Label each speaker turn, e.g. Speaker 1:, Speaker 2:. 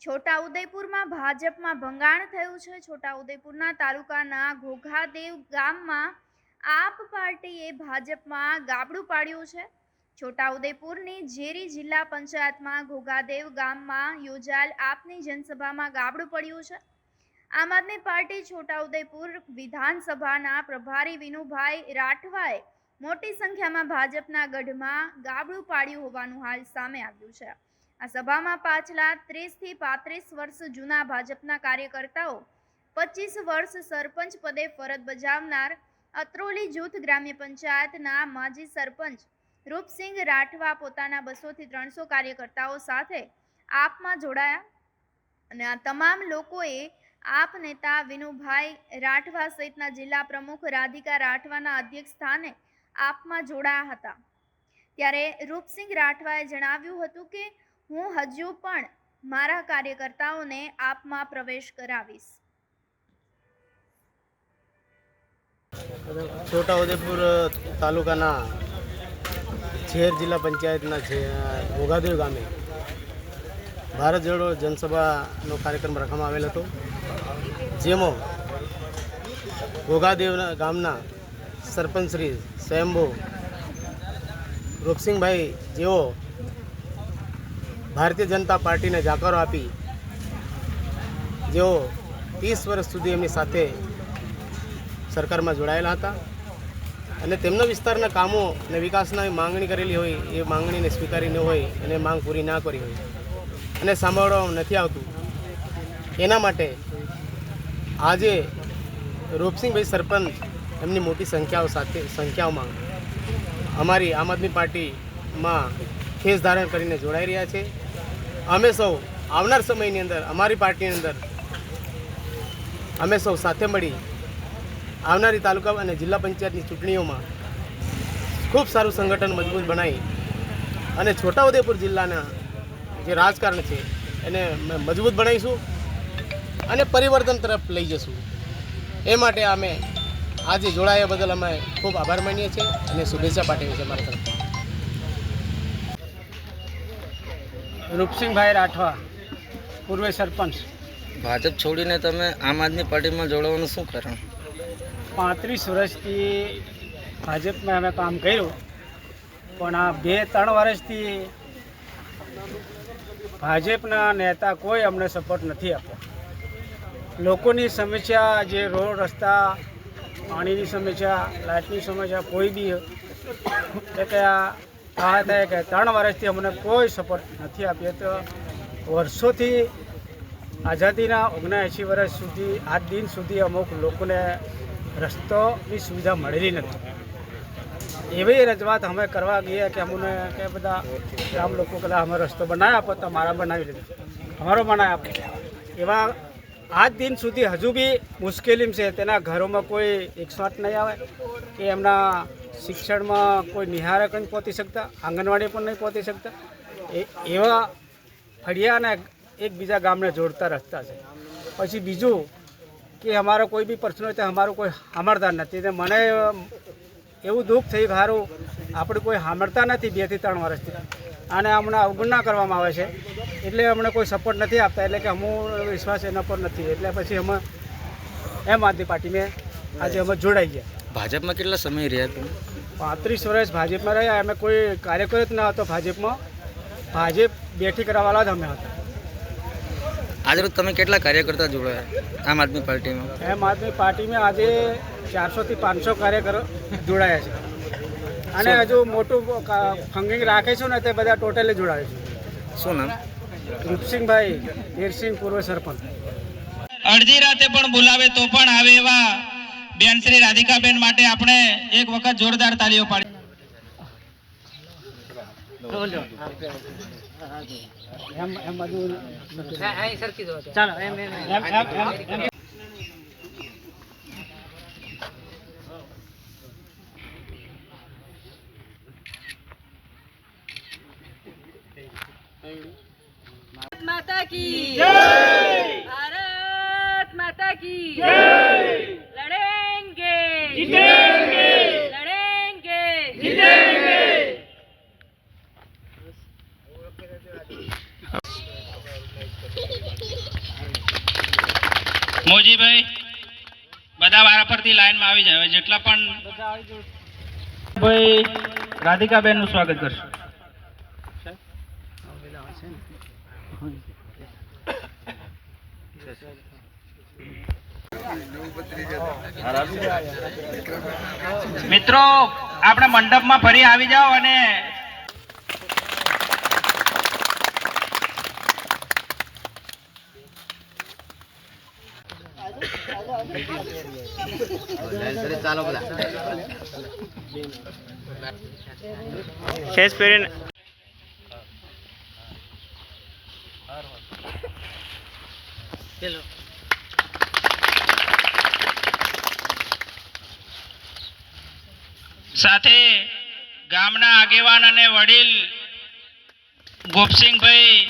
Speaker 1: છોટાઉદેપુરમાં ભાજપમાં ભંગાણ થયું છે। છોટાઉદેપુરના તાલુકાના ઘોઘાદેવ ગામમાં આપ પાર્ટીએ ભાજપમાં ગાબડું પાડ્યું છે। છોટાઉદેપુરની ઝેરી જિલ્લા પંચાયતમાં ઘોઘાદેવ ગામમાં યોજાયેલ આપની જનસભામાં ગાબડું પડ્યું છે। આમ આદમી પાર્ટી છોટાઉદેપુર વિધાનસભાના પ્રભારી વિનુભાઈ રાઠવાએ મોટી સંખ્યામાં ભાજપના ગઢમાં ગાબડું પાડ્યું હોવાનું હાલ સામે આવ્યું છે। આ સભામાં પાછલા 30 થી 35 વર્ષ જૂના ભાજપના કાર્યકર્તાઓ 25 વર્ષ સરપંચ પદે ફરજ બજાવનાર અત્રોલી જૂથ ગ્રામ્ય પંચાયતના માજી સરપંચ રૂપસિંહ રાઠવા પોતાના 200 થી 300 કાર્યકર્તાઓ સાથે આપમાં જોડાયા અને આ તમામ લોકોએ આપ નેતા વિનુભાઈ રાઠવા સહિતના જિલ્લા પ્રમુખ રાધિકા રાઠવાના અધ્યક્ષ સ્થાને આપમાં જોડાયા હતા। ત્યારે રૂપસિંહ રાઠવાએ જણાવ્યું હતું કે હું હજુ પણ મારા કાર્યકર્તાઓને આપમાં પ્રવેશ કરાવીશ।
Speaker 2: છોટાઉદેપુર તાલુકાના ઝેર જિલ્લા પંચાયતના ઘોઘાદેવ ગામે ભારત જોડો જનસભાનો કાર્યક્રમ રાખવામાં આવેલ હતો, જેમાં ઘોઘાદેવ ગામના સરપંચ શ્રી સ્વયંભુ રૂપસિંહભાઈ જેઓ ભારતીય જનતા પાર્ટીને જાકારો આપી, જેઓ 30 વર્ષ સુધી એમની સાથે સરકારમાં જોડાયેલા હતા અને તેમના વિસ્તારના કામો અને વિકાસના માંગણી કરેલી હોય એ માંગણીને સ્વીકારી ન હોય અને માંગ પૂરી ના કરી હોય અને સાંભળવામાં નથી આવતું, એના માટે આજે રૂપસિંહભાઈ સરપંચ એમની મોટી સંખ્યાઓમાં અમારી આમ આદમી પાર્ટીમાં ખેસ ધારણ કરીને જોડાઈ રહ્યા છે। અમે સૌ આવનાર સમયની અંદર અમારી પાર્ટીની અંદર અમે સૌ સાથે મળી આવનારી તાલુકા અને જિલ્લા પંચાયતની ચૂંટણીઓમાં ખૂબ સારું સંગઠન મજબૂત બનાવી અને છોટાઉદેપુર જિલ્લાના જે રાજકારણ છે એને મજબૂત બનાવીશું અને પરિવર્તન તરફ લઈ જશું। એ માટે અમે આજે જોડાયા બદલ અમે ખૂબ આભાર માનીએ છીએ અને શુભેચ્છા પાઠવીએ છીએ અમારા તરફથી।
Speaker 3: રૂપસિંહભાઈ રાઠવા, પૂર્વ સરપંચ।
Speaker 4: ભાજપ છોડીને તમે આમ આદમી પાર્ટીમાં જોડાવાનું શું કારણ?
Speaker 3: 35 વર્ષથી ભાજપમાં અમે કામ કર્યું, પણ આ 2-3 વર્ષથી ભાજપના નેતા કોઈ અમને સપોર્ટ નથી આપ્યો। લોકોની સમસ્યા, જે રોડ રસ્તા, પાણીની સમસ્યા, લાઇટની સમસ્યા, કોઈ બી કે થાય કે 3 વર્ષથી અમને કોઈ સપોર્ટ નથી આપ્યો। તો વર્ષોથી આઝાદીના 79 વર્ષ સુધી આજ દિન સુધી અમુક લોકોને રસ્તોની સુવિધા મળેલી નથી। એવી રજૂઆત અમે કરવા ગયા કે અમને કે બધા ગામ લોકો કદાચ અમે રસ્તો બનાવી આપો તો મારા બનાવી લીધો, અમારો બનાવી આપો। એવા આજ દિન સુધી હજુ બી મુશ્કેલી છે। તેના ઘરોમાં કોઈ 108 નહીં આવે કે એમના શિક્ષણમાં કોઈ નિહારક નહીં પહોંચી શકતા, આંગણવાડી પણ નહીં પહોંચી શકતા। એવા ફળિયાને એકબીજા ગામને જોડતા રસ્તા છે। પછી બીજું કે અમારો કોઈ બી પ્રશ્ન હોય તો અમારું કોઈ સાંભળતા નથી। તો મને એવું દુઃખ થયું કે સારું આપણે કોઈ સાંભળતા નથી 2 થી 3 વર્ષથી અને અમને અવગણના કરવામાં આવે છે, એટલે અમને કોઈ સપોર્ટ નથી આપતા, એટલે કે અમુક વિશ્વાસ એના પર નથી, એટલે પછી અમે આમ આદમી પાર્ટીમાં આજે અમે જોડાઈ ગયા।
Speaker 4: ભાજપમાં કેટલા સમય રહ્યા તમે?
Speaker 3: 35 વર્ષ ભાજપમાં રહ્યા। અમે કોઈ કાર્યકર જ ન હતો ભાજપમાં, ભાજપ બેઠી કરાવવાલા જ અમે હતા।
Speaker 4: આજે તમે કેટલા કાર્યકર્તા જોડાયા આમ આદમી પાર્ટીમાં?
Speaker 3: આમ આદમી પાર્ટીમાં આજે 400 થી 500 કાર્યકરો જોડાયા છે અને હજુ મોટું ફંડિંગ રાખે છે ને તે બધા ટોટલી જોડાય છે।
Speaker 4: શું નામ?
Speaker 3: રૂપસિંહભાઈ વીરસિંહ, પૂર્વ સરપંચ।
Speaker 5: અડધી રાતે પણ બોલાવે તો પણ આવે એવા બેન શ્રી રાધિકાબેન માટે આપણે એક વખત જોરદાર તાળીઓ પાડી।
Speaker 3: એમ બધું ચાલો એમ
Speaker 6: माता की जय, भारत माता की जय। लड़ेंगे जीतेंगे, लड़ेंगे जीतेंगे।
Speaker 5: મોજીભાઈ બધા વારાફરતી લાઈનમાં આવી જાય. હવે જેટલા પણ ભાઈ રાધિકાબેન નું સ્વાગત કરશું. મિત્રો આપણે મંડપમાં ફરી આવી જાઓ અને
Speaker 4: ખેસ પહેરીને
Speaker 5: સાથે ગામના આગેવાન અને વડીલ ગોપસિંહભાઈ